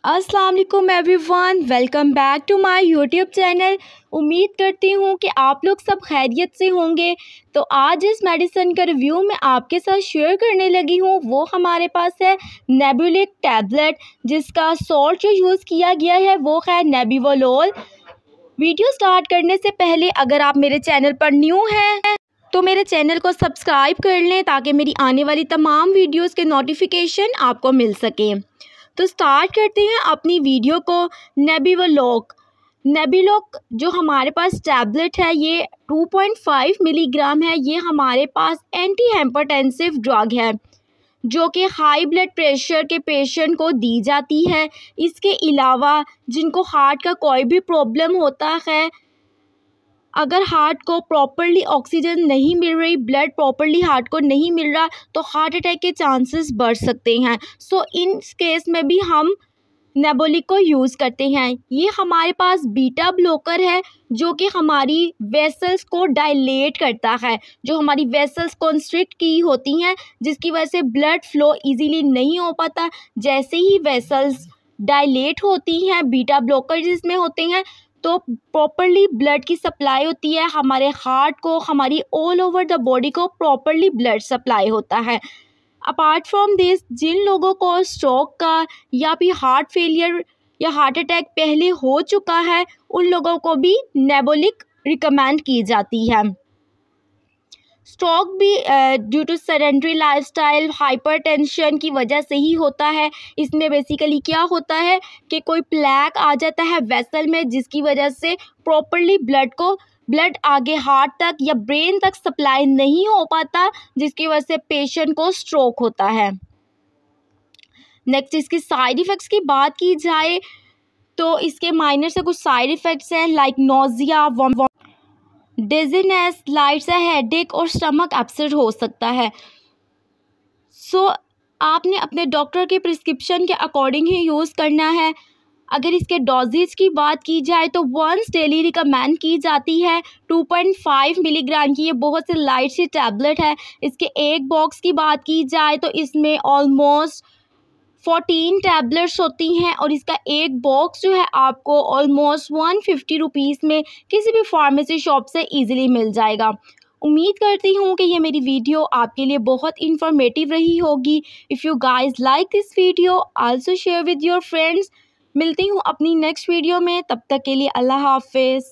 अस्सलाम वालेकुम everyone, welcome back to my YouTube channel. उम्मीद करती हूँ कि आप लोग सब खैरियत से होंगे। तो आज इस मेडिसिन का रिव्यू मैं आपके साथ शेयर करने लगी हूँ। वो हमारे पास है नेबुलिक टैबलेट, जिसका सॉल्ट जो यूज़ किया गया है वो है नेबिवोलोल। वीडियो स्टार्ट करने से पहले अगर आप मेरे चैनल पर न्यू हैं तो मेरे चैनल को सब्सक्राइब कर लें ताकि मेरी आने वाली तमाम वीडियोज़ के नोटिफिकेशन आपको मिल सकें। तो स्टार्ट करते हैं अपनी वीडियो को। नेबिलोक जो हमारे पास टैबलेट है ये 2.5 मिलीग्राम है। ये हमारे पास एंटी हाइपरटेंसिव ड्रग है जो कि हाई ब्लड प्रेशर के पेशेंट को दी जाती है। इसके अलावा जिनको हार्ट का कोई भी प्रॉब्लम होता है, अगर हार्ट को प्रॉपरली ऑक्सीजन नहीं मिल रही, ब्लड प्रॉपरली हार्ट को नहीं मिल रहा, तो हार्ट अटैक के चांसेस बढ़ सकते हैं। सो इन केस में भी हम नेबुलिक को यूज़ करते हैं। ये हमारे पास बीटा ब्लॉकर है जो कि हमारी वेसल्स को डायलेट करता है, जो हमारी वेसल्स कंस्ट्रिक्ट की होती हैं, जिसकी वजह से ब्लड फ्लो इजीली नहीं हो पाता। जैसे ही वेसल्स डायलेट होती हैं, बीटा ब्लॉकर जिसमें होते हैं, तो प्रॉपरली ब्लड की सप्लाई होती है हमारे हार्ट को, हमारी ऑल ओवर द बॉडी को प्रॉपरली ब्लड सप्लाई होता है। अपार्ट फ्रॉम दिस, जिन लोगों को स्ट्रोक का या फिर हार्ट फेलियर या हार्ट अटैक पहले हो चुका है, उन लोगों को भी नेबुलिक रिकमेंड की जाती है। स्ट्रोक भी due to sedentary lifestyle, hypertension की वजह से ही होता है। इसमें बेसिकली क्या होता है कि कोई प्लैक आ जाता है वेसल में, जिसकी वजह से प्रॉपरली ब्लड आगे हार्ट तक या ब्रेन तक सप्लाई नहीं हो पाता, जिसकी वजह से पेशेंट को स्ट्रोक होता है। नेक्स्ट, इसकी साइड इफ़ेक्ट्स की बात की जाए तो इसके माइनर से कुछ साइड इफ़ेक्ट्स हैं लाइक नोज़िया, डिजीनेस, लाइट सा हेडेक और स्टमक अपसेट हो सकता है। सो आपने अपने डॉक्टर के प्रिस्क्रिप्शन के अकॉर्डिंग ही यूज़ करना है। अगर इसके डोजेज की बात की जाए तो वंस डेली रिकमेंड की जाती है 2.5 मिलीग्राम की। ये बहुत से लाइट सी टैबलेट है। इसके एक बॉक्स की बात की जाए तो इसमें ऑलमोस्ट 14 टैबलेट्स होती हैं और इसका एक बॉक्स जो है आपको ऑलमोस्ट 150 रुपीज़ में किसी भी फार्मेसी शॉप से इजीली मिल जाएगा। उम्मीद करती हूँ कि ये मेरी वीडियो आपके लिए बहुत इन्फॉर्मेटिव रही होगी। If you guys like this video, also share with your friends. मिलती हूँ अपनी नेक्स्ट वीडियो में, तब तक के लिए अल्लाह हाफिज़।